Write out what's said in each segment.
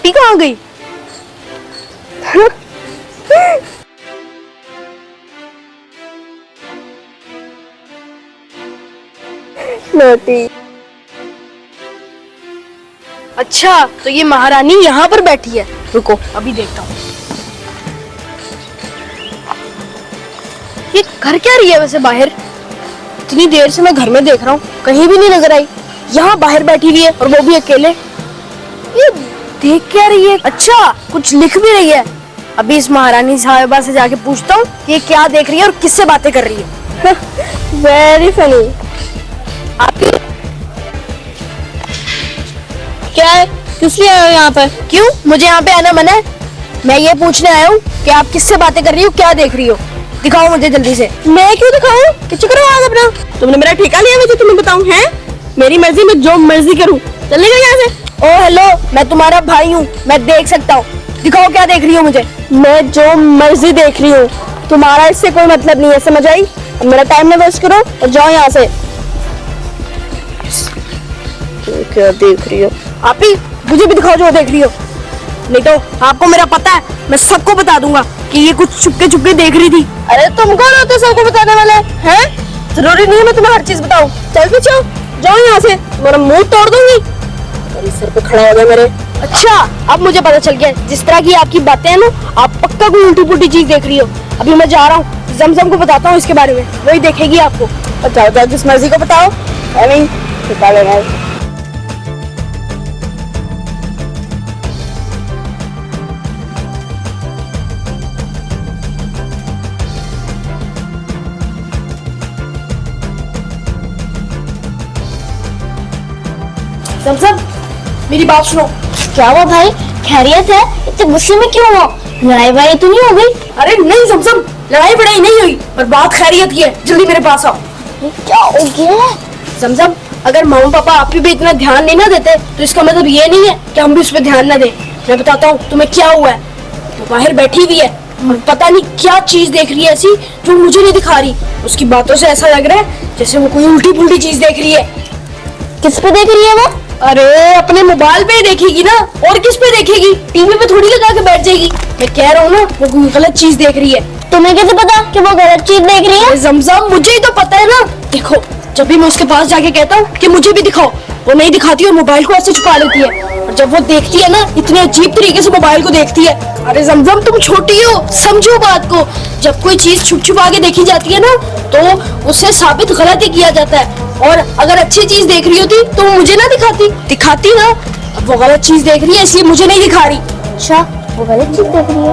आपी कहाँ गई? नोटी। अच्छा, तो ये महारानी यहाँ पर बैठी है। रुको, अभी देखता हूँ। ये घर क्या रही है वैसे बाहर? इतनी देर से मैं घर में देख रहा हूँ, कहीं भी नहीं नजर आई। यहाँ बाहर बैठी हुई है और वो भी अकेले। ये देख क्या रही है? अच्छा, कुछ लिख भी रही है। अभी इस महारानी साहिबा से जाके पूछता हूँ कि ये क्या देख रही है और किससे बातें कर रही है। Very funny. आपकी क्या है, किस लिए आए हो यहाँ पर? क्यों? मुझे यहाँ पे आना मना है? मैं ये पूछने आया हूँ कि आप किससे बातें कर रही हो, क्या देख रही हो? दिखाओ मुझे जल्दी से। मैं क्यों दिखाऊं? किच करो आग अपना। तुमने मेरा ठेका लिया मुझे तुम्हें बताऊं? हैं, मेरी मर्जी में जो मर्जी करूं। चल निकल यहाँ से। ओ हेलो, मैं तुम्हारा भाई हूँ, मैं देख सकता हूँ। दिखाओ क्या देख रही हो मुझे। मैं जो मर्जी देख रही हूँ, तुम्हारा इससे कोई मतलब नहीं है, समझ आई? अब मेरा टाइम न वेस्ट करो और जाओ यहाँ से। क्या देख रही हो? आप ही मुझे भी दिखाओ जो देख रही हो, नहीं तो आपको मेरा पता है, मैं सबको बता दूंगा कि ये कुछ चुपके चुपके देख रही थी। अरे तुम कौन होते सबको बताने वाले हैं? जरूरी नहीं है मैं तुम्हें हर चीज बताऊं। चल पीछे जाओ यहाँ से, तुम्हारा मुंह तोड़ दूंगी। अरे सर पे खड़ा हो गया मेरे। अच्छा, अब मुझे पता चल गया, जिस तरह की आपकी बातें हैं ना, आप पक्का कोई उल्टी पुल्टी चीज देख रही हो। अभी मैं जा रहा हूँ, जमजम को बताता हूँ इसके बारे में, वही देखेगी आपको। बताओ जाओ, जिस मर्जी को बताओ। नहीं बता लेना। जमजम, मेरी बात सुनो। क्या हुआ भाई, खैरियत है? इतने गुस्से में क्यों हो? लड़ाई वड़ाई तो नहीं हो गई? अरे नहीं जमजम, लड़ाई बड़ाई नहीं हुई, पर बात खैरियत की है। जल्दी मेरे पास आओ। क्या हो गया? जमजम, अगर मम्मा पापा आप पे भी इतना ध्यान नहीं ना देते तो इसका मतलब ये नहीं है कि हम भी उस पर ध्यान ना दें। मैं बताता हूँ तुम्हें क्या हुआ है। वो बाहर बैठी हुई है और पता नहीं क्या चीज देख रही है ऐसी जो मुझे नहीं दिखा रही। उसकी बातों से ऐसा लग रहा है जैसे वो कोई उल्टी पुल्टी चीज देख रही है। किस पे देख रही है वो? अरे अपने मोबाइल पे ही देखेगी ना, और किस पे देखेगी? टीवी पे थोड़ी लगा के बैठ जाएगी। मैं कह रहा हूँ ना, वो कोई गलत चीज देख रही है। तुम्हें कैसे पता कि वो गलत चीज देख रही है? अरे जमजम, मुझे ही तो पता है ना। देखो, जब भी मैं उसके पास जाके कहता हूँ कि मुझे भी दिखाओ, वो नहीं दिखाती और मोबाइल को ऐसे छुपा लेती है। और जब वो देखती है ना, इतने अजीब तरीके से मोबाइल को देखती है। अरे जमजम, तुम छोटी हो, समझो बात को। जब कोई चीज छुप छुपा के देखी जाती है ना, तो उसे साबित गलत ही किया जाता है। और अगर अच्छी चीज देख रही होती तो वो मुझे ना दिखाती ना। अब वो गलत चीज देख रही है, इसलिए मुझे नहीं दिखा रही। अच्छा, वो गलत चीज देख रही है,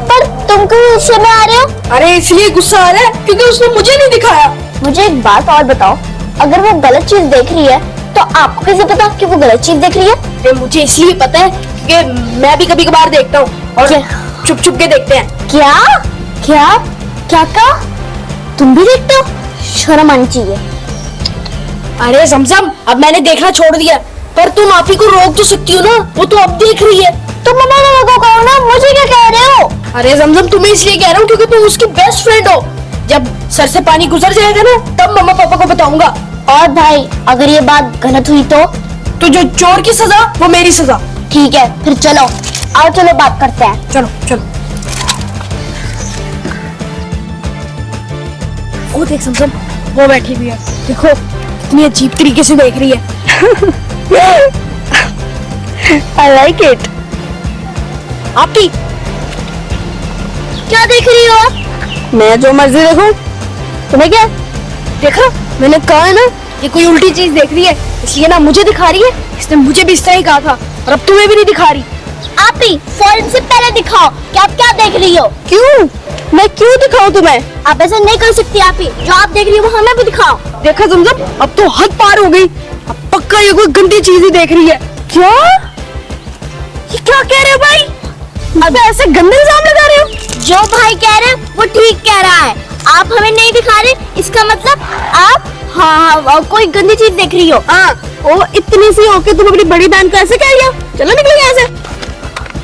पर तुम क्यों गुस्से में आ रहे हो? अरे इसलिए गुस्सा आ रहा है क्योंकि उसने मुझे नहीं दिखाया। मुझे एक बात और बताओ, अगर वो गलत चीज देख रही है तो आपको कैसे पता कि वो गलत चीज देख रही है? अरे मुझे इसलिए पता है क्योंकि मैं भी कभी कभार देखता हूँ और छुप छुप के देखते हैं। क्या क्या क्या कहा? तुम भी देखते हो? शर्म आनी चाहिए। अरे जमजम, अब मैंने देखना छोड़ दिया, पर तुम आप ही को रोक तो सकती हो ना। वो तो अब देख रही है। तुम मम्मा को कहो ना, मुझे क्या कह रहे हो? अरे जमजम, तुम्हें इसलिए कह रहा हूँ क्योंकि तुम उसकी बेस्ट फ्रेंड हो। जब सर से पानी गुजर जाएगा ना, तब मम्मा पापा को बताऊंगा। और भाई, अगर ये बात गलत हुई तो जो चोर की सजा वो मेरी सजा। ठीक है, फिर चलो आओ, चलो बात करते हैं। चलो चलो। वो देख जमजम, वो बैठी हुई है। देखो कितनी अजीब तरीके से देख रही है। I like it. आप ही क्या देख रही हो आप? मैं जो मर्जी देखूं, तुम्हें क्या? देखा, मैंने कहा है ना, ये कोई उल्टी चीज देख रही है, इसलिए ना मुझे दिखा रही है। इसने मुझे भी इस तरह ही कहा था और अब तुम्हें भी नहीं दिखा रही। आप ही फौरन से पहले दिखाओ कि आप क्या देख रही हो। क्यों? मैं क्यों दिखाऊं तुम्हें? आप ऐसा नहीं कर सकती। आप ही जो आप देख रही हो वो हमें भी दिखाओ। देखा जमजम, अब तो हद पार हो गई। अब पक्का ये कोई गंदी चीज ही देख रही है। क्या? ये क्या कह रहे हो भाई? अब ऐसे गंदे इल्जाम लगा रहे हो? जो भाई कह रहे हैं वो ठीक कह रहा है। आप हमें नहीं दिखा रहे, इसका मतलब आप हाँ कोई गंदी चीज देख रही हो। हाँ, ओ इतनी सी होके तुम अपनी बड़ी बहन को ऐसे कह रही हो? चलो निकलो यहाँ से।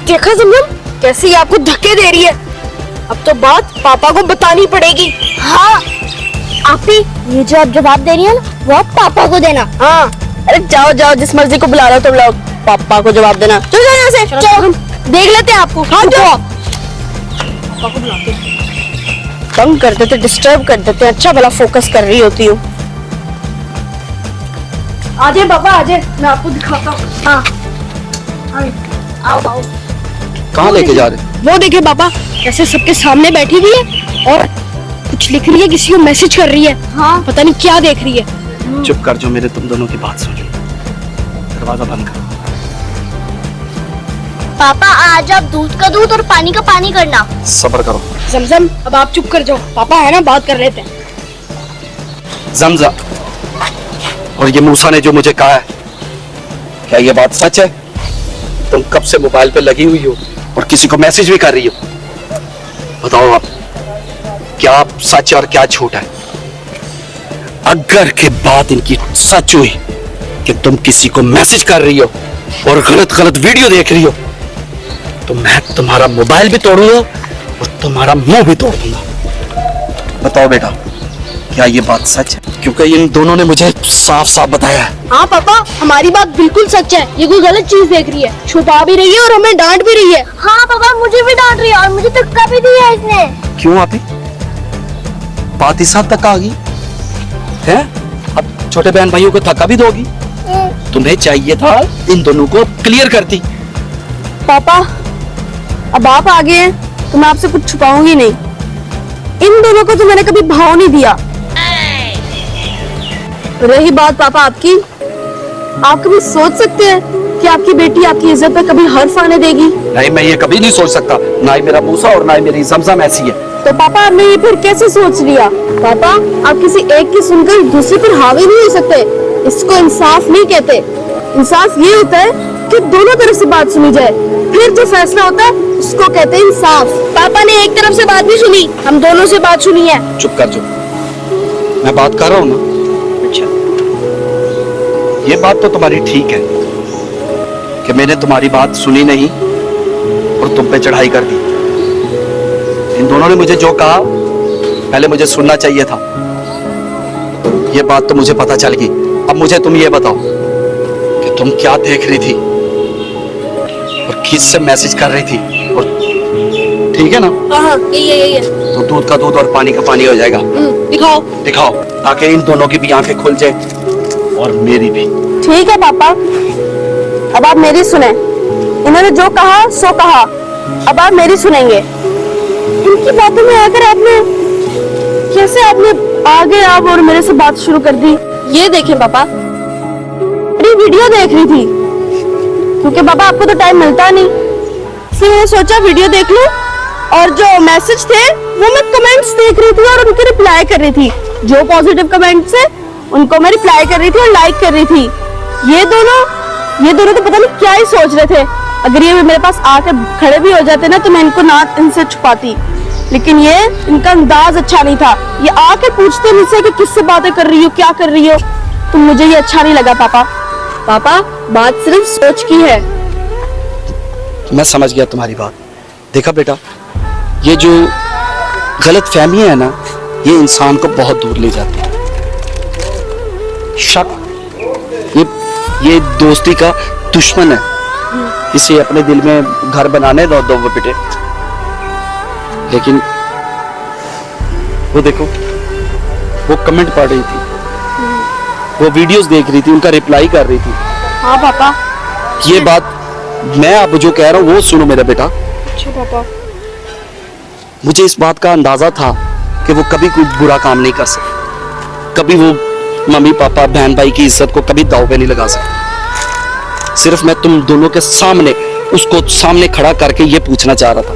देखा जमजम, कैसे ये आपको धक्के दे रही है। अब तो बात पापा को बतानी पड़ेगी। हाँ, आप ही ये जो आप जवाब दे रही है ना, वो आप पापा को देना। हाँ, अरे जाओ जाओ, जिस मर्जी को बुला रहे हो तुम लोग। पापा को जवाब देना। चलो जाओ यहाँ से। चलो देख लेते हैं आपको। हाँ जाओ। पापा को बुलाते हैं। तंग कर देते, डिस्टर्ब कर देते। अच्छा भला फोकस कर रही होती हूँ। आ जाए पापा, आ जाए, मैं आपको दिखाता हूँ। हाँ आओ आओ। कहाँ लेके जा रहे? वो देखे पापा कैसे सबके सामने बैठी हुई है और कुछ लिख रही है, किसी को मैसेज कर रही है। हाँ पता नहीं क्या देख रही है। चुप कर जो, मेरे तुम दोनों की बात सुनो। दरवाजा बंद कर। पापा आज आप दूध का दूध और पानी का पानी करना। सब्र करो। जमजम अब आप चुप कर जाओ, पापा है ना, बात कर लेते हैं। जमजा और ये मूसा ने जो मुझे कहा है, क्या ये बात सच है? तुम कब से मोबाइल पे लगी हुई हो और किसी को मैसेज भी कर रही हो? बताओ आप, क्या सच और क्या झूठ है? अगर के बात इनकी सच हुई कि तुम किसी को मैसेज कर रही हो और गलत गलत वीडियो देख रही हो, तो मैं तुम्हारा मोबाइल भी तोड़ूंगा और तुम्हारा मुंह भी तोड़ दूंगा। बताओ बेटा, क्या ये बात सच है? क्योंकि इन दोनों ने मुझे साफ साफ बताया है। हाँ पापा हमारी बात बिल्कुल सच है, ये कोई गलत चीज देख रही है, छुपा भी रही है और हमें डांट भी रही है। हाँ पापा मुझे भी डांट रही है और मुझे धक्का भी दिया है इसने। क्यों आपी? बात इस हद तक आ गई है? अब छोटे बहन भाइयों को धक्का भी दोगी? तुम्हें चाहिए था इन दोनों को क्लियर करती। पापा अब आप आ गए हैं तो मैं आपसे कुछ छुपाऊंगी नहीं। इन दोनों को तो मैंने कभी भाव नहीं दिया। रही बात पापा आपकी, आप कभी सोच सकते हैं कि आपकी बेटी आपकी इज्जत पे कभी हर्फ आने देगी? नहीं, मैं ये कभी नहीं सोच सकता। ना ही मेरा मूसा और ना ही मेरी जमजम ऐसी है। तो पापा आपने ये फिर कैसे सोच लिया? पापा आप किसी एक की सुनकर दूसरे पर हावी नहीं हो सकते। इसको इंसाफ नहीं कहते। इंसाफ ये होता है कि दोनों तरफ से बात सुनी जाए, फिर जो फैसला होता है उसको कहते हैं इंसाफ। पापा ने एक तरफ से बात नहीं सुनी, हम दोनों से बात सुनी है। चुप कर जो, मैं बात कर रहा हूँ ना। अच्छा ये बात तो तुम्हारी ठीक है कि मैंने तुम्हारी बात सुनी नहीं और तुम पे चढ़ाई कर दी। इन दोनों ने मुझे जो कहा पहले मुझे सुनना चाहिए था। ये बात तो मुझे पता चल गई। अब मुझे तुम ये बताओ कि तुम क्या देख रही थी और किससे मैसेज कर रही थी? और ठीक है ना? हाँ यही है। तो दूध का दूध और पानी का पानी हो जाएगा। दिखाओ दिखाओ, ताकि इन दोनों की भी आंखें खुल जाए और मेरी भी। ठीक है पापा, अब आप मेरी सुने। इन्होंने जो कहा सो कहा, अब आप मेरी सुनेंगे। इनकी बातों में आकर आपने कैसे आगे आप और मेरे से बात शुरू कर दी? ये देखें पापा, मेरी वीडियो देख रही थी क्योंकि पापा आपको तो टाइम मिलता नहीं, इसलिए मैंने सोचा वीडियो देख लूं। और जो मैसेज थे वो मैं कमेंट्स देख रही थी और उनके रिप्लाई कर रही थी। जो पॉजिटिव कमेंट्स है उनको मैं रिप्लाई कर रही थी और लाइक कर रही थी। ये दोनों तो पता नहीं क्या ही सोच रहे थे। अगर ये मेरे पास आके खड़े भी हो जाते ना तो मैं इनको ना इनसे छुपाती, लेकिन ये इनका अंदाज अच्छा नहीं था। ये आके पूछते मुझसे कि किससे बातें कर रही हो, क्या कर रही हो, तो मुझे ये अच्छा नहीं लगा। पापा बात सिर्फ सोच की है। मैं समझ गया तुम्हारी बात। देखा बेटा, ये जो गलत फहमियां है ना, ये इंसान को बहुत दूर ले जाती है। शक ये दोस्ती का दुश्मन है। इसे अपने दिल में घर बनाने दो बेटे। लेकिन वो देखो, वो कमेंट पढ़ रही थी, वो वीडियोस देख रही थी, उनका रिप्लाई कर रही थी। हाँ पापा। ये बात मैं अब जो कह रहा हूँ वो सुनो मेरा बेटा। अच्छा पापा। मुझे इस बात का अंदाजा था कि वो कभी कोई बुरा काम नहीं कर सकते, कभी वो मम्मी पापा बहन भाई की इज्जत को कभी दांव पे नहीं लगा सकते। सिर्फ मैं तुम दोनों के सामने उसको सामने खड़ा करके ये पूछना चाह रहा था।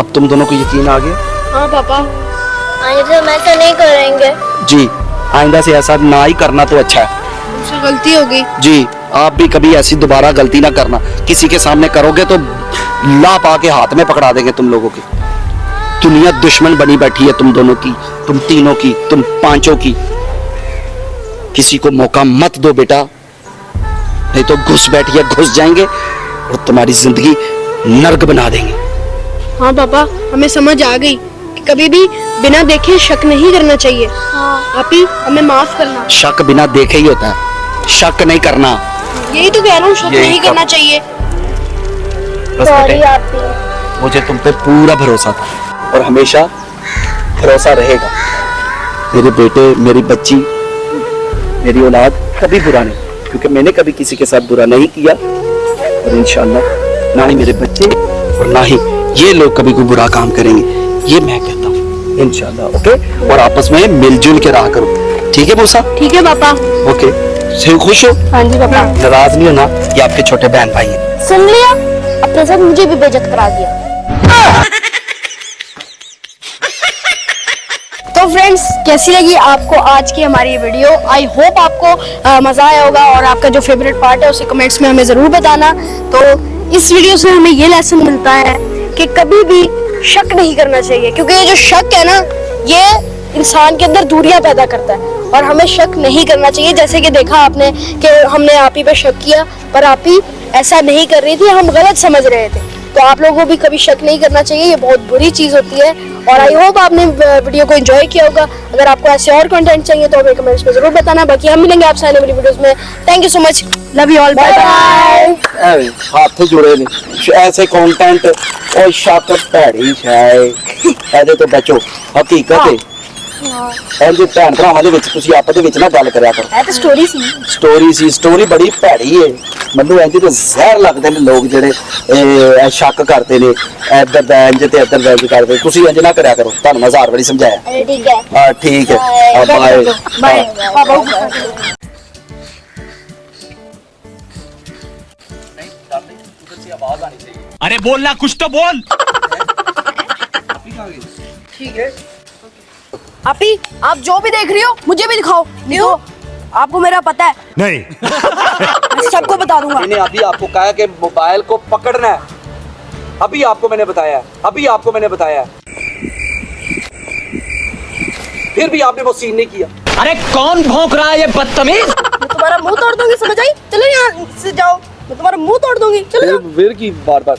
अब तुम दोनों को यकीन आ गया? हाँ पापा। आइंदा हम ऐसा नहीं करेंगे। जी, आइंदा से ऐसा ना ही करना तो अच्छा है। मुझसे गलती हो गई। जी, आप भी कभी ऐसी दोबारा गलती ना करना। किसी के सामने करोगे तो लाप आके हाथ में पकड़ा देंगे तुम लोगों की। दुनिया दुश्मन बनी बैठी है तुम दोनों की, तुम तीनों की, तुम पांचों की। किसी को मौका मत दो बेटा, नहीं तो घुस बैठिए, घुस जाएंगे और तुम्हारी जिंदगी नर्क बना देंगे। हाँ पापा हमें समझ आ गई कि कभी भी बिना देखे शक नहीं करना चाहिए। हाँ। आप ही हमें माफ करना। शक बिना देखे ही होता है, शक नहीं करना। यही तो कह रहा हूँ, शक यही नहीं कब- करना चाहिए। बस सॉरी बेटे, आपी। मुझे तुम पे पूरा भरोसा था और हमेशा भरोसा रहेगा। मेरे बेटे, मेरी बच्ची, मेरी औलाद कभी बुरा नहीं, क्योंकि मैंने कभी किसी के साथ बुरा नहीं किया और इंशाल्लाह ना ही मेरे बच्चे और ना ही ये लोग कभी कोई बुरा काम करेंगे, ये मैं कहता हूँ इंशाल्लाह। ओके, और आपस में मिलजुल के रहा करो, ठीक है मूसा? ठीक है पापा। ओके, से खुश हो? हाँ जी पापा। नाराज नहीं होना, ये आपके छोटे बहन भाई हैं। सुन लिया, अपने साथ मुझे भी बेइज्जत करा दिया। तो फ्रेंड्स, कैसी लगी आपको आज की हमारी ये वीडियो? आई होप आपको मजा आया होगा और आपका जो फेवरेट पार्ट है उसे कमेंट्स में हमें जरूर बताना। तो इस वीडियो से हमें ये लेसन मिलता है कि कभी भी शक नहीं करना चाहिए, क्योंकि ये जो शक है ना, ये इंसान के अंदर दूरियां पैदा करता है और हमें शक नहीं करना चाहिए। जैसे कि देखा आपने कि हमने आपी पे शक किया, पर आपी ऐसा नहीं कर रही थी, हम गलत समझ रहे थे। तो आप लोगों को भी कभी शक नहीं करना चाहिए, ये बहुत बुरी चीज होती है। और आई होप आपने वीडियो को एंजॉय किया होगा। अगर आपको ऐसे और कंटेंट चाहिए तो हमें कमेंट्स में जरूर बताना। बाकी हम मिलेंगे आपसे आने वाली वीडियोस में। Thank you so much, love you all, bye bye. हाथ जुड़े ने ऐसे कंटेंट और शक भैड़ी शाय ਇਹਦੇ ਤੋਂ ਬਚੋ। ਹਕੀਕਤ ਹੈ ਇੰਜ ਭੈਣ ਭਰਾਵਾਂ ਦੇ ਵਿੱਚ ਤੁਸੀਂ ਆਪਸ ਦੇ ਵਿੱਚ ਨਾ ਗੱਲ ਕਰਿਆ ਕਰੋ। ਇਹ ਤਾਂ ਸਟੋਰੀ ਸੀ। ਸਟੋਰੀ ਬੜੀ ਭੈੜੀ ਹੈ। ਮੈਨੂੰ ਇੰਜ ਤੇ ਜ਼ਹਿਰ ਲੱਗਦੇ ਨੇ ਲੋਕ ਜਿਹੜੇ ਇਹ ਸ਼ੱਕ ਕਰਦੇ ਨੇ, ਇੱਧਰ ਦਾ ਇੰਜ ਤੇ ਇੱਧਰ ਦਾ ਇੰਜ ਕਰਦੇ। ਤੁਸੀਂ ਇੰਜ ਨਾ ਕਰਿਆ ਕਰੋ, ਤੁਹਾਨੂੰ ਮੈਂ ਹਜ਼ਾਰ ਵਾਰੀ ਸਮਝਾਇਆ। अरे ठीक है। ਹਾਂ ਠੀਕ ਹੈ, ਬਾਏ बाय। अरे बोलना कुछ तो बोल। आपी, आप जो भी देख रही हो मुझे भी दिखाओ। क्यों? आपको मेरा पता है, नहीं मैं सबको बता दूंगा। मैंने अभी आपको कहा कि मोबाइल को पकड़ना है, अभी आपको मैंने बताया, अभी आपको मैंने बताया, फिर भी आपने वो सीन नहीं किया। अरे कौन भौंक रहा है ये बदतमीज? मैं तुम्हारा मुंह तोड़ दूंगी, समझ आई? चलो यहाँ से जाओ, मैं तुम्हारा मुंह तोड़ दूंगी, चलो जाओ। फिर की बार बार